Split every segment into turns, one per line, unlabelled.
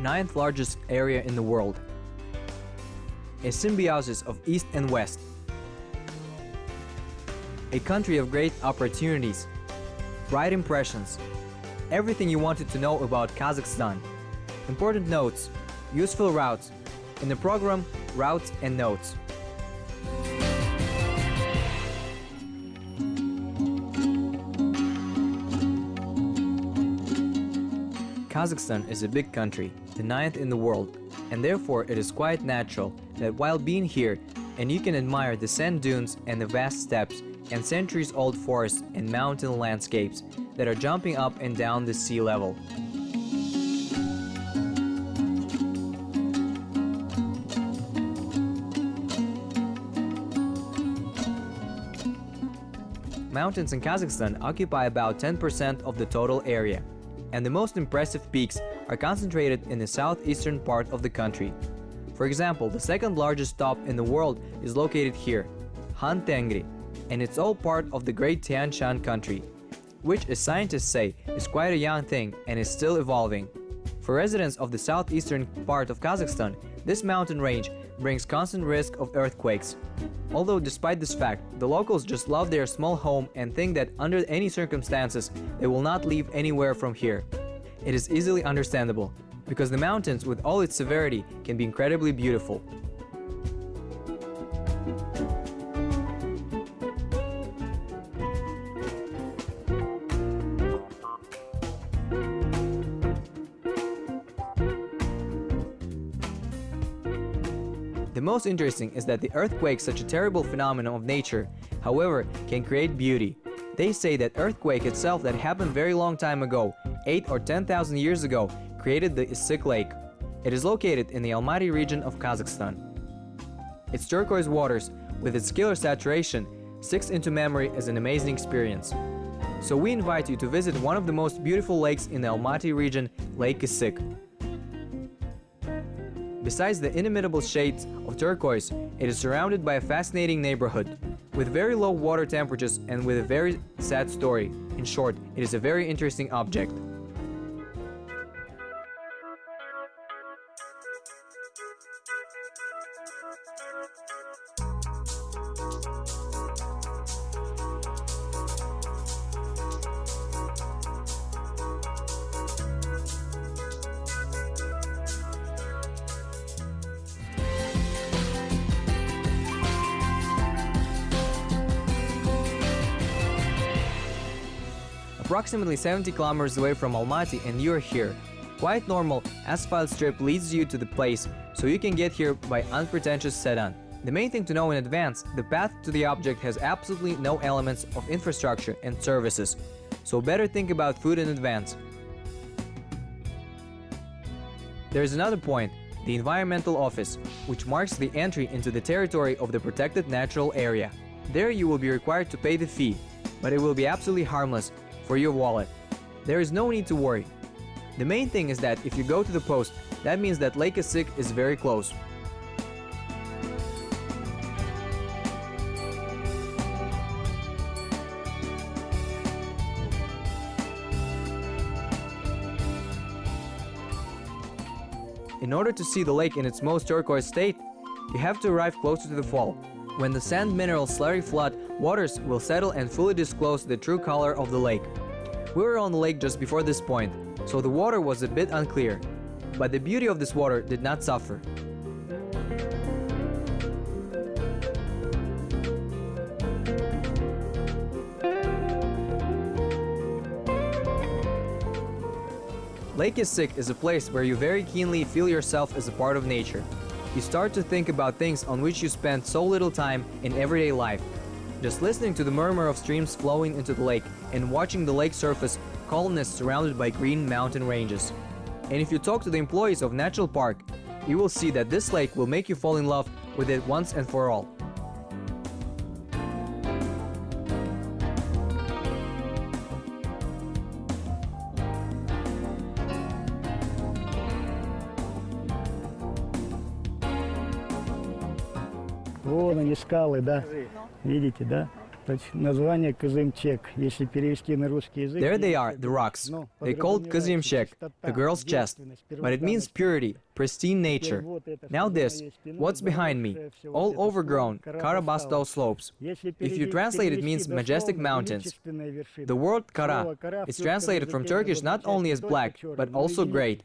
9th largest area in the world. A symbiosis of East and West. A country of great opportunities, bright impressions, everything you wanted to know about Kazakhstan. Important notes, useful routes. In the program, routes and notes. Kazakhstan is a big country, the 9th in the world, and therefore it is quite natural that while being here, and you can admire the sand dunes and the vast steppes and centuries-old forests and mountain landscapes that are jumping up and down the sea level. Mountains in Kazakhstan occupy about 10% of the total area, and the most impressive peaks are concentrated in the southeastern part of the country. For example, the second largest top in the world is located here, Han Tengri, and it's all part of the Great Tian Shan country, which, as scientists say, is quite a young thing and is still evolving. For residents of the southeastern part of Kazakhstan, this mountain range brings constant risk of earthquakes. Although despite this fact, the locals just love their small home and think that under any circumstances they will not leave anywhere from here. It is easily understandable, because the mountains with all its severity can be incredibly beautiful. The most interesting is that the earthquake, such a terrible phenomenon of nature, however, can create beauty. They say that earthquake itself that happened very long time ago, 8 or 10,000 years ago, created the Yesik lake. It is located in the Almaty region of Kazakhstan. Its turquoise waters, with its killer saturation, sticks into memory as an amazing experience. So we invite you to visit one of the most beautiful lakes in the Almaty region, Lake Yesik. Besides the inimitable shades of turquoise, it is surrounded by a fascinating neighborhood, with very low water temperatures and with a very sad story. In short, it is a very interesting object. Approximately 70 kilometers away from Almaty and you're here. Quite normal asphalt strip leads you to the place, so you can get here by unpretentious sedan. The main thing to know in advance, the path to the object has absolutely no elements of infrastructure and services, so better think about food in advance. There is another point, the environmental office, which marks the entry into the territory of the protected natural area. There you will be required to pay the fee, but it will be absolutely harmless for your wallet. There is no need to worry. The main thing is that if you go to the post, that means that Lake Yesik is very close. In order to see the lake in its most turquoise state, you have to arrive closer to the fall. When the sand mineral slurry flood, waters will settle and fully disclose the true color of the lake. We were on the lake just before this point, so the water was a bit unclear, but the beauty of this water did not suffer. Lake Yesik is a place where you very keenly feel yourself as a part of nature. You start to think about things on which you spend so little time in everyday life. Just listening to the murmur of streams flowing into the lake and watching the lake surface calmness surrounded by green mountain ranges. And if you talk to the employees of Natural Park, you will see that this lake will make you fall in love with it once and for all.
Вон они скалы, да? Видите, да?
There they are, the rocks. They called Kazimshek, a girl's chest, but it means purity, pristine nature. Now this, what's behind me, all overgrown, Karabastau slopes. If you translate, it means majestic mountains. The word Kara is translated from Turkish not only as black, but also great.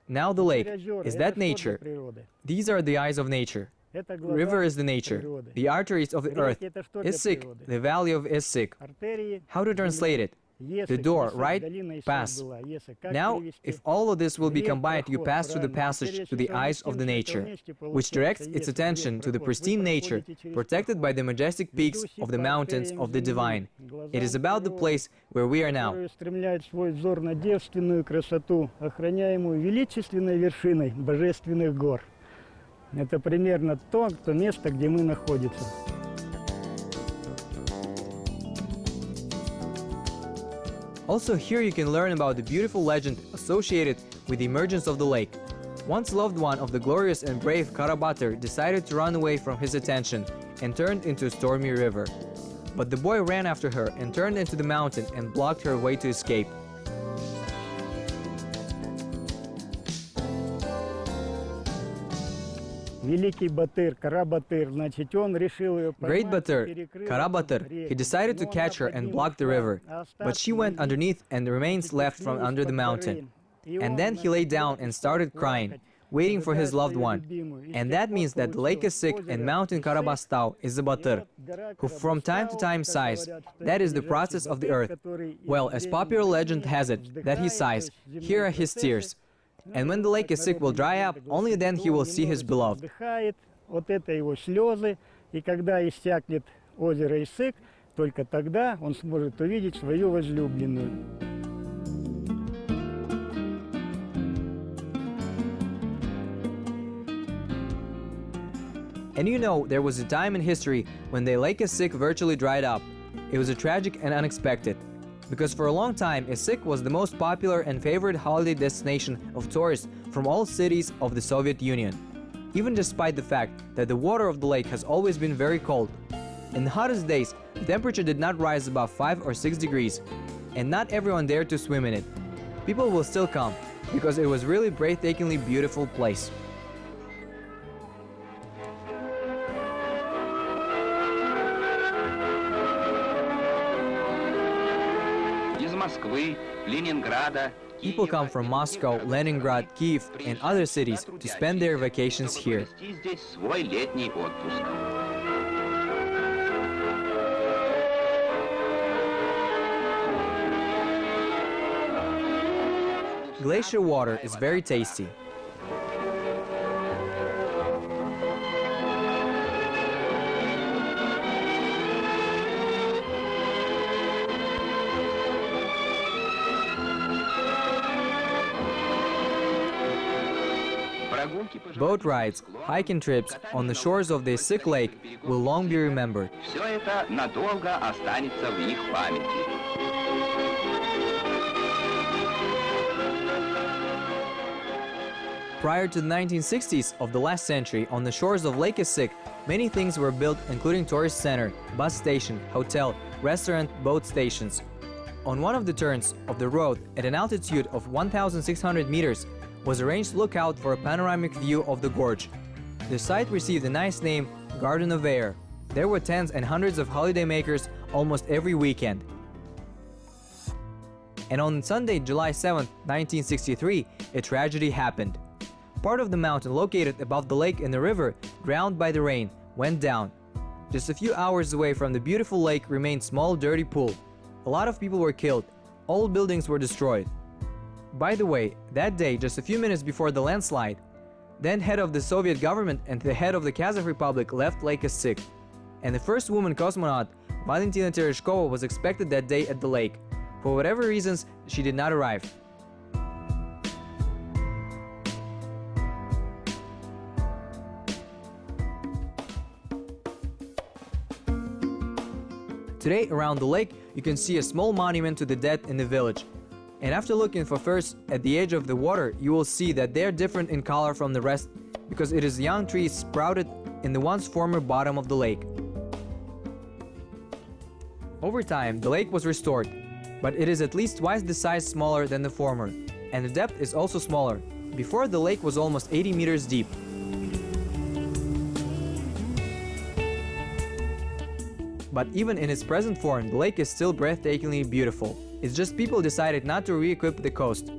Now the lake, is that nature? These are the eyes of nature. River is the nature, the arteries of the earth. Yesik, the valley of Yesik. How to translate it? The door, right? Pass. Now, if all of this will be combined, you pass through the passage to the eyes of the nature, which directs its attention to the pristine nature, protected by the majestic peaks of the mountains of the divine. It is about the place where we are now.
Это примерно то место, где мы находимся.
Also here you can learn about the beautiful legend associated with the emergence of the lake. Once loved one of the glorious and brave Karabatar decided to run away from his attention and turned into a stormy river. But the boy ran after her and turned into the mountain and blocked her way to escape.
Great Batyr,
Karabatar, he decided to catch her and block the river, but she went underneath and the remains left from under the mountain. And then he lay down and started crying, waiting for his loved one. And that means that the lake Yesik and mountain Karabastau is a Batyr, who from time to time sighs. That is the process of the earth. Well, as popular legend has it, that he sighs, here are his tears. And when the lake Yesik will dry up, only then he will see his beloved.
Вот это его слезы, и когда иссякнет озеро Yesik, только тогда он сможет увидеть свою возлюбленную.
And you know, there was a time in history when the lake Yesik virtually dried up. It was a tragic and unexpected. Because for a long time, Yesik was the most popular and favorite holiday destination of tourists from all cities of the Soviet Union. Even despite the fact that the water of the lake has always been very cold. In the hottest days, the temperature did not rise above 5 or 6 degrees, and not everyone dared to swim in it. People will still come, because it was really breathtakingly beautiful place. People come from Moscow, Leningrad, Kiev, and other cities to spend their vacations here. Glacier water is very tasty. Boat rides, hiking trips on the shores of the Yesik lake will long be remembered. Prior to the 1960s of the last century, on the shores of Lake Yesik, many things were built, including tourist center, bus station, hotel, restaurant, boat stations. On one of the turns of the road, at an altitude of 1,600 meters, was arranged lookout for a panoramic view of the gorge. The site received a nice name, Garden of Air. There were tens and hundreds of holidaymakers almost every weekend. And on Sunday, July 7, 1963, a tragedy happened. Part of the mountain located above the lake and the river, drowned by the rain, went down. Just a few hours away from the beautiful lake remained a small dirty pool. A lot of people were killed. All buildings were destroyed. By the way, that day, just a few minutes before the landslide, then head of the Soviet government and the head of the Kazakh Republic left Lake Yesik. And the first woman cosmonaut, Valentina Tereshkova, was expected that day at the lake. For whatever reasons, she did not arrive. Today, around the lake, you can see a small monument to the dead in the village. And after looking for first at the edge of the water, you will see that they are different in color from the rest because it is young trees sprouted in the once former bottom of the lake. Over time, the lake was restored, but it is at least twice the size smaller than the former, and the depth is also smaller. Before, the lake was almost 80 meters deep. But even in its present form, the lake is still breathtakingly beautiful. It's just people decided not to re-equip the coast.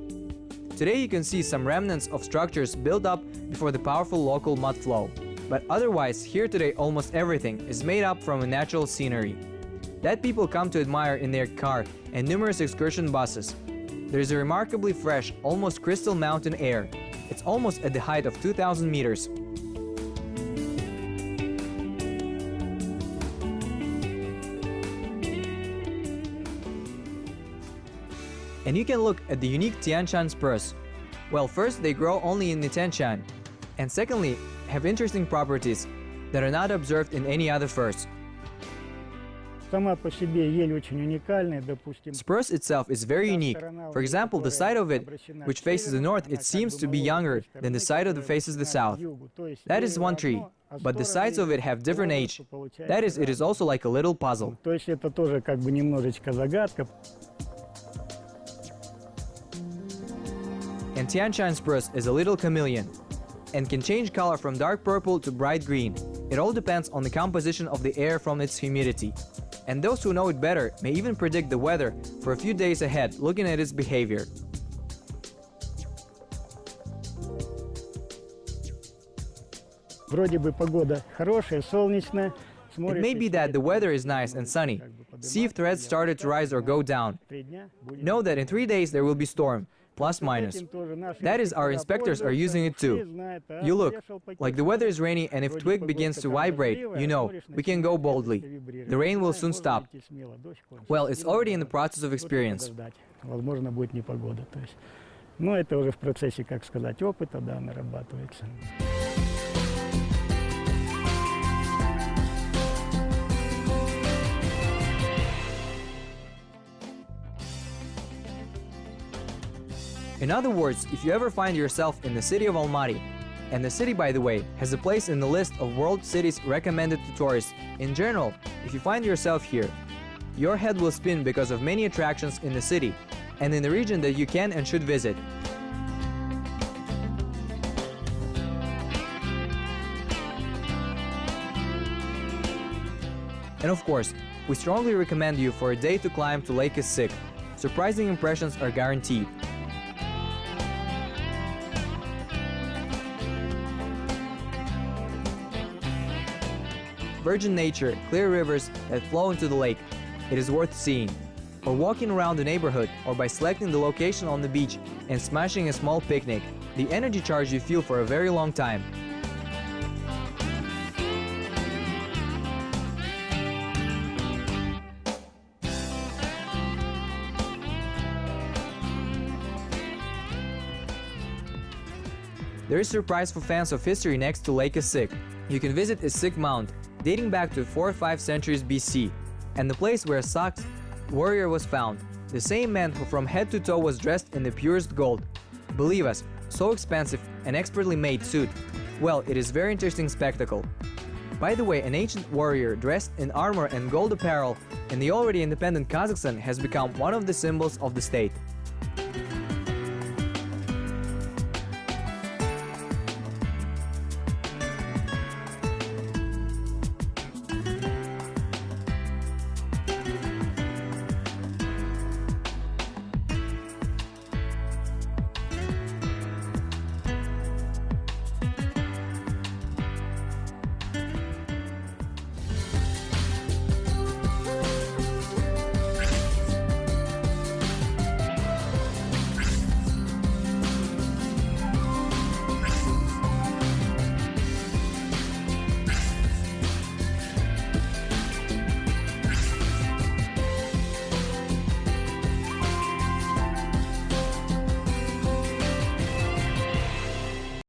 Today you can see some remnants of structures built up before the powerful local mud flow. But otherwise, here today almost everything is made up from a natural scenery that people come to admire in their car and numerous excursion buses. There is a remarkably fresh, almost crystal mountain air. It's almost at the height of 2,000 meters. And you can look at the unique Tian Shan spruce. Well, first, they grow only in the Tian Shan, and secondly, have interesting properties that are not observed in any other firs.
Сама по себе ель очень уникальная, допустим.
Spruce itself is very unique. For example, the side of it, which faces the north, it seems to be younger than the side of the faces the south. That is one tree, but the sides of it have different age. That is, it is also like a little puzzle.
То есть это тоже как бы немножечко загадка.
And Tian Shan spruce is a little chameleon and can change color from dark purple to bright green. It all depends on the composition of the air from its humidity. And those who know it better may even predict the weather for a few days ahead looking at its behavior.
Вроде бы погода хорошая, солнечная.
It may be that the weather is nice and sunny. See if threats started to rise or go down. Know that in 3 days there will be storm, plus minus. That is, our inspectors are using it too. You look, like the weather is rainy, and if twig begins to vibrate, you know, we can go boldly. The rain will soon stop. Well, it's already in the process of experience.
Возможно, будет непогода. То есть, но это уже в процессе, как сказать, опыта, да, нарабатывается.
In other words, if you ever find yourself in the city of Almaty, and the city, by the way, has a place in the list of world cities recommended to tourists, in general, if you find yourself here, your head will spin because of many attractions in the city and in the region that you can and should visit. And of course, we strongly recommend you for a day to climb to Lake Yesik. Surprising impressions are guaranteed. Virgin nature, clear rivers that flow into the lake. It is worth seeing. Or walking around the neighborhood, or by selecting the location on the beach and smashing a small picnic. The energy charge you feel for a very long time. There is a surprise for fans of history next to Lake Yesik. You can visit Yesik Mount, dating back to 4 or 5 centuries BC, and the place where Sak's warrior was found, the same man who from head to toe was dressed in the purest gold. Believe us, so expensive and expertly made suit. Well, it is very interesting spectacle. By the way, an ancient warrior dressed in armor and gold apparel in the already independent Kazakhstan has become one of the symbols of the state.